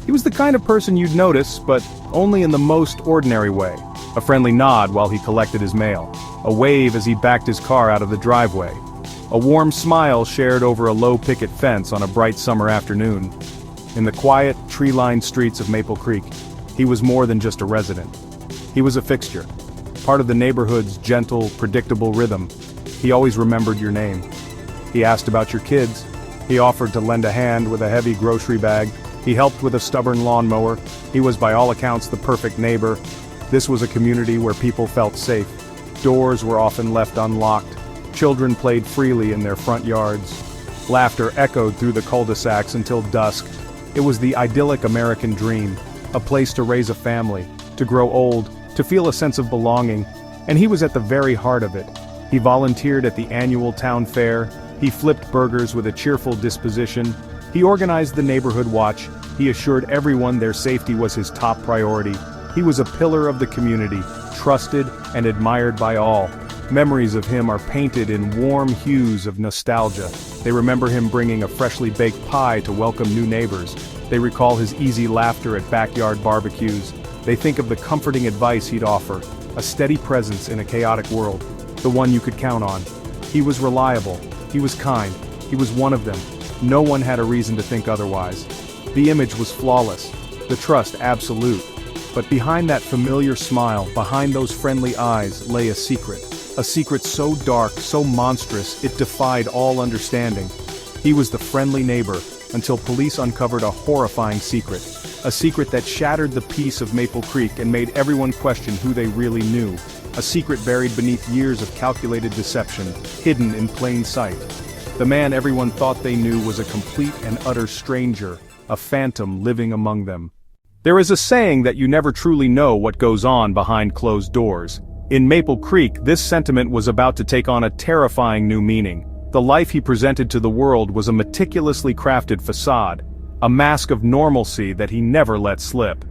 He was the kind of person you'd notice, but only in the most ordinary way. A friendly nod while he collected his mail. A wave as he backed his car out of the driveway. A warm smile shared over a low picket fence on a bright summer afternoon. In the quiet, tree-lined streets of Maple Creek, he was more than just a resident. He was a fixture. Part of the neighborhood's gentle, predictable rhythm. He always remembered your name. He asked about your kids. He offered to lend a hand with a heavy grocery bag. He helped with a stubborn lawnmower. He was by all accounts the perfect neighbor. This was a community where people felt safe. Doors were often left unlocked. Children played freely in their front yards. Laughter echoed through the cul-de-sacs until dusk. It was the idyllic American dream. A place to raise a family, to grow old, to feel a sense of belonging. And he was at the very heart of it. He volunteered at the annual town fair. He flipped burgers with a cheerful disposition. He organized the neighborhood watch. He assured everyone their safety was his top priority. He was a pillar of the community, trusted and admired by all. Memories of him are painted in warm hues of nostalgia. They remember him bringing a freshly baked pie to welcome new neighbors. They recall his easy laughter at backyard barbecues. They think of the comforting advice he'd offer, a steady presence in a chaotic world, the one you could count on. He was reliable. He was kind. He was one of them. No one had a reason to think otherwise. The image was flawless, the trust absolute. But behind that familiar smile, behind those friendly eyes, lay a secret so dark, so monstrous, it defied all understanding. He was the friendly neighbor, until police uncovered a horrifying secret. A secret that shattered the peace of Maple Creek and made everyone question who they really knew. A secret buried beneath years of calculated deception, hidden in plain sight. The man everyone thought they knew was a complete and utter stranger, a phantom living among them. There is a saying that you never truly know what goes on behind closed doors. In Maple Creek, this sentiment was about to take on a terrifying new meaning. The life he presented to the world was a meticulously crafted facade, a mask of normalcy that he never let slip.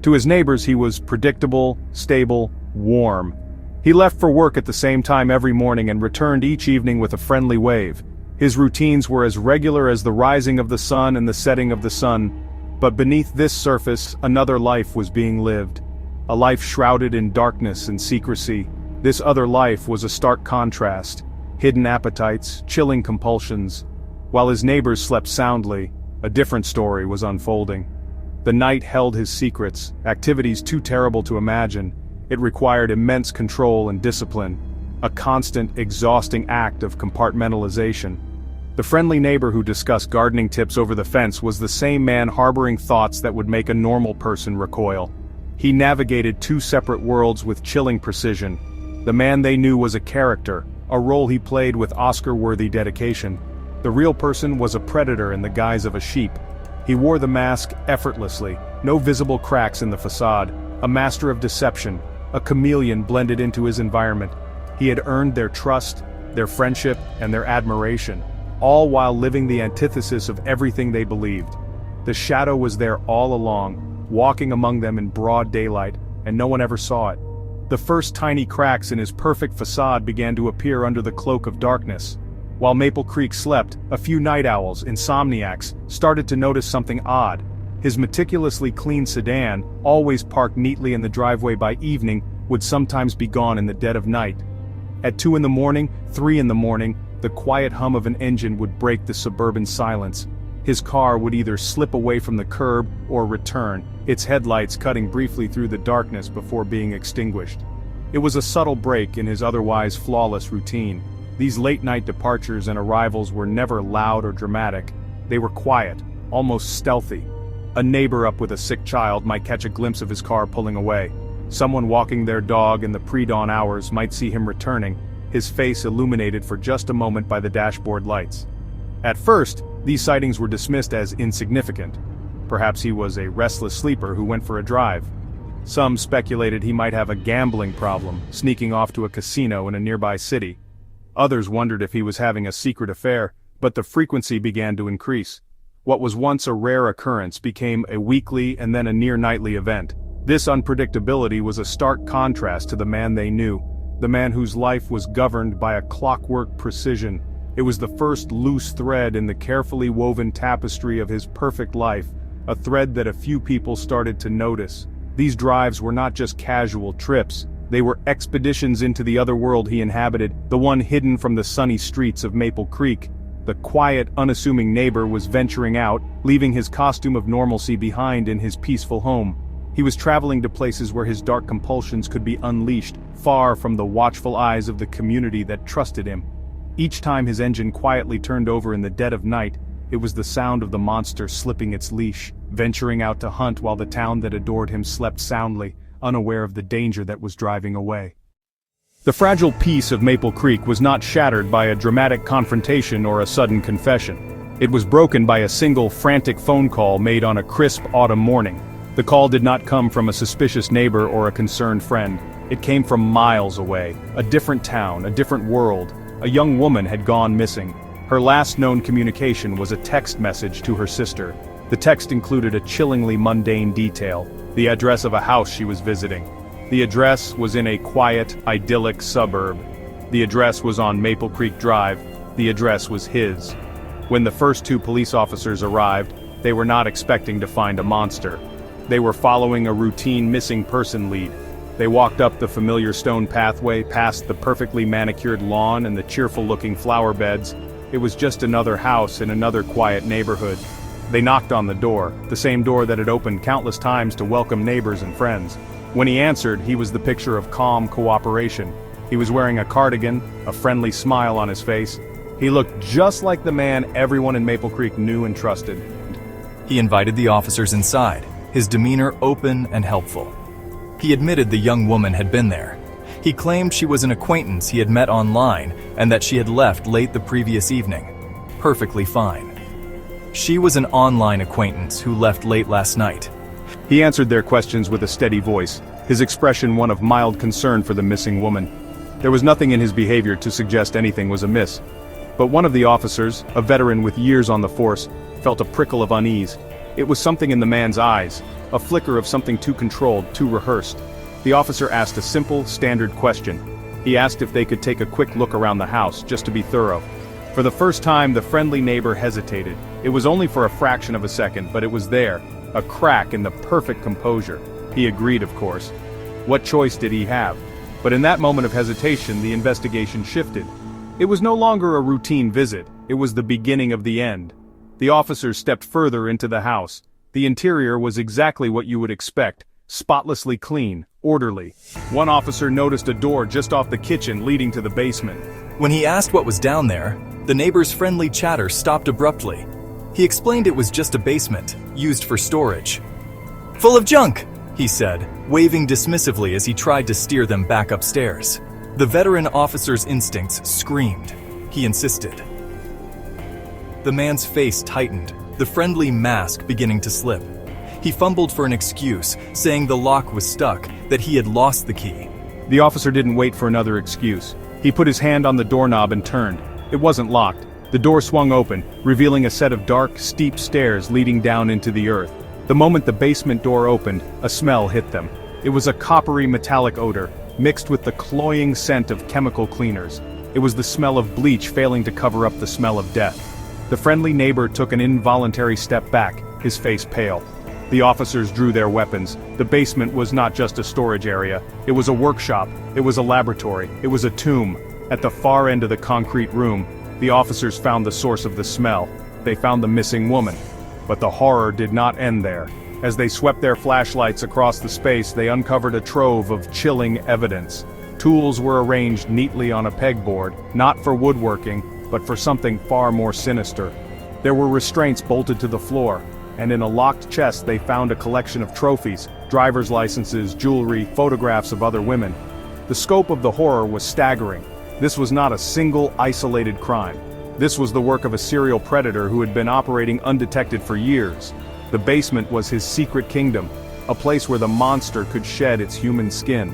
To his neighbors he was predictable, stable, warm. He left for work at the same time every morning and returned each evening with a friendly wave. His routines were as regular as the rising of the sun and the setting of the sun. But beneath this surface, another life was being lived. A life shrouded in darkness and secrecy. This other life was a stark contrast. Hidden appetites, chilling compulsions. While his neighbors slept soundly, a different story was unfolding. The night held his secrets, activities too terrible to imagine. It required immense control and discipline. A constant, exhausting act of compartmentalization. The friendly neighbor who discussed gardening tips over the fence was the same man harboring thoughts that would make a normal person recoil. He navigated two separate worlds with chilling precision. The man they knew was a character, a role he played with Oscar-worthy dedication. The real person was a predator in the guise of a sheep. He wore the mask effortlessly, no visible cracks in the facade, a master of deception, a chameleon blended into his environment. He had earned their trust, their friendship, and their admiration, all while living the antithesis of everything they believed. The shadow was there all along, walking among them in broad daylight, and no one ever saw it. The first tiny cracks in his perfect facade began to appear under the cloak of darkness. While Maple Creek slept, a few night owls, insomniacs, started to notice something odd. His meticulously clean sedan, always parked neatly in the driveway by evening, would sometimes be gone in the dead of night. At 2 in the morning, 3 in the morning, the quiet hum of an engine would break the suburban silence. His car would either slip away from the curb or return, its headlights cutting briefly through the darkness before being extinguished. It was a subtle break in his otherwise flawless routine. These late-night departures and arrivals were never loud or dramatic. They were quiet, almost stealthy. A neighbor up with a sick child might catch a glimpse of his car pulling away. Someone walking their dog in the pre-dawn hours might see him returning, his face illuminated for just a moment by the dashboard lights. At first, these sightings were dismissed as insignificant. Perhaps he was a restless sleeper who went for a drive. Some speculated he might have a gambling problem, sneaking off to a casino in a nearby city. Others wondered if he was having a secret affair, but the frequency began to increase. What was once a rare occurrence became a weekly and then a near-nightly event. This unpredictability was a stark contrast to the man they knew, the man whose life was governed by a clockwork precision. It was the first loose thread in the carefully woven tapestry of his perfect life, a thread that a few people started to notice. These drives were not just casual trips, they were expeditions into the other world he inhabited, the one hidden from the sunny streets of Maple Creek. The quiet, unassuming neighbor was venturing out, leaving his costume of normalcy behind in his peaceful home. He was traveling to places where his dark compulsions could be unleashed, far from the watchful eyes of the community that trusted him. Each time his engine quietly turned over in the dead of night, it was the sound of the monster slipping its leash, venturing out to hunt while the town that adored him slept soundly, unaware of the danger that was driving away. The fragile peace of Maple Creek was not shattered by a dramatic confrontation or a sudden confession. It was broken by a single frantic phone call made on a crisp autumn morning. The call did not come from a suspicious neighbor or a concerned friend. It came from miles away, a different town, a different world. A young woman had gone missing. Her last known communication was a text message to her sister. The text included a chillingly mundane detail: the address of a house she was visiting. The address was in a quiet, idyllic suburb. The address was on Maple Creek Drive. The address was his. When the first two police officers arrived, they were not expecting to find a monster. They were following a routine missing person lead. They walked up the familiar stone pathway, past the perfectly manicured lawn and the cheerful-looking flower beds. It was just another house in another quiet neighborhood. They knocked on the door, the same door that had opened countless times to welcome neighbors and friends. When he answered, he was the picture of calm cooperation. He was wearing a cardigan, a friendly smile on his face. He looked just like the man everyone in Maple Creek knew and trusted. He invited the officers inside, his demeanor open and helpful. He admitted the young woman had been there. He claimed she was an acquaintance he had met online and that she had left late the previous evening. Perfectly fine. She was an online acquaintance who left late last night. He answered their questions with a steady voice, his expression one of mild concern for the missing woman. There was nothing in his behavior to suggest anything was amiss. But one of the officers, a veteran with years on the force, felt a prickle of unease. It was something in the man's eyes, a flicker of something too controlled, too rehearsed. The officer asked a simple, standard question. He asked if they could take a quick look around the house, just to be thorough. For the first time, the friendly neighbor hesitated. It was only for a fraction of a second, but it was there, a crack in the perfect composure. He agreed, of course. What choice did he have? But in that moment of hesitation, the investigation shifted. It was no longer a routine visit, it was the beginning of the end. The officers stepped further into the house. The interior was exactly what you would expect, spotlessly clean, orderly. One officer noticed a door just off the kitchen leading to the basement. When he asked what was down there, the neighbor's friendly chatter stopped abruptly. He explained it was just a basement, used for storage. "Full of junk," he said, waving dismissively as he tried to steer them back upstairs. The veteran officer's instincts screamed. He insisted. The man's face tightened, the friendly mask beginning to slip. He fumbled for an excuse, saying the lock was stuck, that he had lost the key. The officer didn't wait for another excuse. He put his hand on the doorknob and turned. It wasn't locked. The door swung open, revealing a set of dark, steep stairs leading down into the earth. The moment the basement door opened, a smell hit them. It was a coppery metallic odor, mixed with the cloying scent of chemical cleaners. It was the smell of bleach failing to cover up the smell of death. The friendly neighbor took an involuntary step back, his face pale. The officers drew their weapons. The basement was not just a storage area. It was a workshop. It was a laboratory. It was a tomb. At the far end of the concrete room, the officers found the source of the smell. They found the missing woman. But the horror did not end there. As they swept their flashlights across the space, they uncovered a trove of chilling evidence. Tools were arranged neatly on a pegboard, not for woodworking, but for something far more sinister. There were restraints bolted to the floor, and in a locked chest they found a collection of trophies, driver's licenses, jewelry, photographs of other women. The scope of the horror was staggering. This was not a single, isolated crime. This was the work of a serial predator who had been operating undetected for years. The basement was his secret kingdom, a place where the monster could shed its human skin.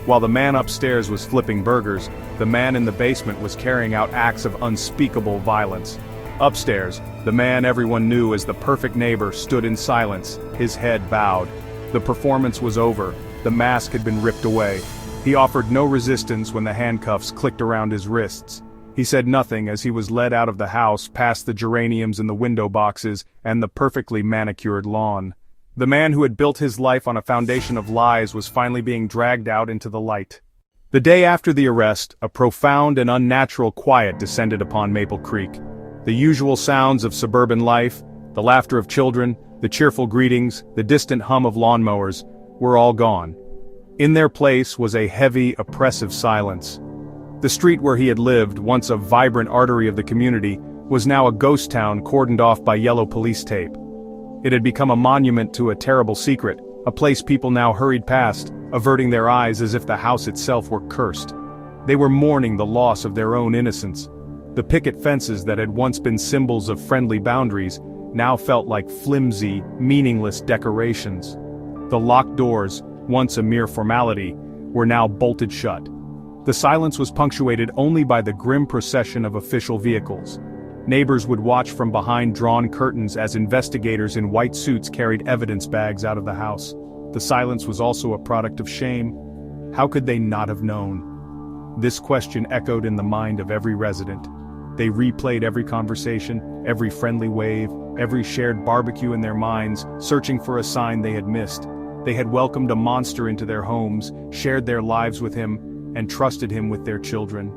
While the man upstairs was flipping burgers, the man in the basement was carrying out acts of unspeakable violence. Upstairs, the man everyone knew as the perfect neighbor stood in silence, his head bowed. The performance was over. The mask had been ripped away. He offered no resistance when the handcuffs clicked around his wrists. He said nothing as he was led out of the house past the geraniums in the window boxes and the perfectly manicured lawn. The man who had built his life on a foundation of lies was finally being dragged out into the light. The day after the arrest, a profound and unnatural quiet descended upon Maple Creek. The usual sounds of suburban life, the laughter of children, the cheerful greetings, the distant hum of lawnmowers, were all gone. In their place was a heavy, oppressive silence. The street where he had lived, once a vibrant artery of the community, was now a ghost town cordoned off by yellow police tape. It had become a monument to a terrible secret, a place people now hurried past, averting their eyes as if the house itself were cursed. They were mourning the loss of their own innocence. The picket fences that had once been symbols of friendly boundaries now felt like flimsy, meaningless decorations. The locked doors, once a mere formality, were now bolted shut. The silence was punctuated only by the grim procession of official vehicles. Neighbors would watch from behind drawn curtains as investigators in white suits carried evidence bags out of the house. The silence was also a product of shame. How could they not have known? This question echoed in the mind of every resident. They replayed every conversation, every friendly wave, every shared barbecue in their minds, searching for a sign they had missed. They had welcomed a monster into their homes, shared their lives with him, and trusted him with their children.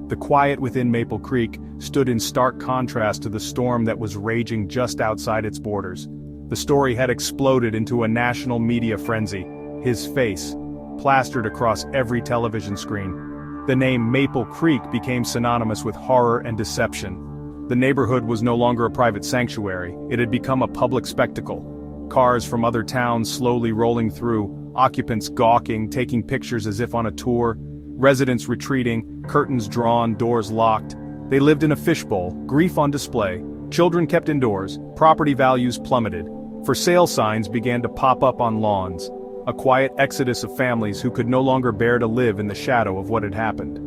The quiet within Maple Creek stood in stark contrast to the storm that was raging just outside its borders. The story had exploded into a national media frenzy, his face plastered across every television screen. The name Maple Creek became synonymous with horror and deception. The neighborhood was no longer a private sanctuary, it had become a public spectacle. Cars from other towns slowly rolling through, occupants gawking, taking pictures as if on a tour, residents retreating, curtains drawn, doors locked. They lived in a fishbowl, grief on display, children kept indoors, property values plummeted. For sale signs began to pop up on lawns, a quiet exodus of families who could no longer bear to live in the shadow of what had happened.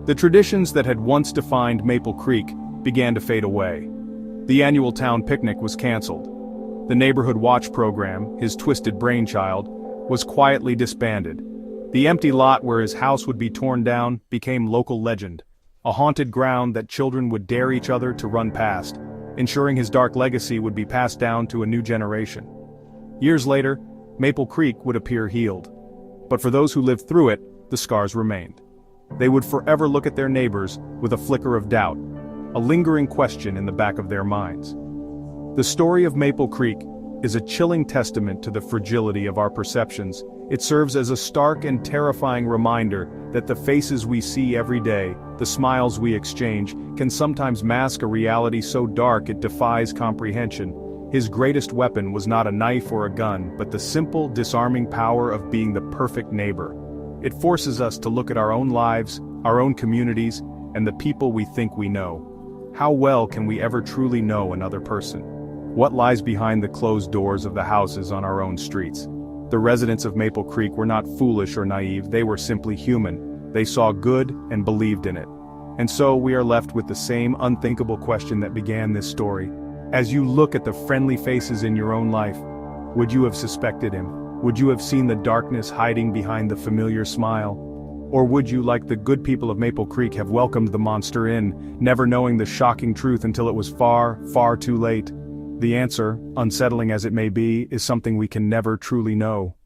The traditions that had once defined Maple Creek began to fade away. The annual town picnic was canceled. The neighborhood watch program, his twisted brainchild, was quietly disbanded. The empty lot where his house would be torn down became local legend, a haunted ground that children would dare each other to run past, ensuring his dark legacy would be passed down to a new generation. Years later, Maple Creek would appear healed. But for those who lived through it, the scars remained. They would forever look at their neighbors with a flicker of doubt, a lingering question in the back of their minds. The story of Maple Creek is a chilling testament to the fragility of our perceptions. It serves as a stark and terrifying reminder that the faces we see every day, the smiles we exchange, can sometimes mask a reality so dark it defies comprehension. His greatest weapon was not a knife or a gun, but the simple, disarming power of being the perfect neighbor. It forces us to look at our own lives, our own communities, and the people we think we know. How well can we ever truly know another person? What lies behind the closed doors of the houses on our own streets? The residents of Maple Creek were not foolish or naive, they were simply human. They saw good and believed in it. And so we are left with the same unthinkable question that began this story. As you look at the friendly faces in your own life, would you have suspected him? Would you have seen the darkness hiding behind the familiar smile? Or would you, like the good people of Maple Creek, have welcomed the monster in, never knowing the shocking truth until it was far, far too late? The answer, unsettling as it may be, is something we can never truly know.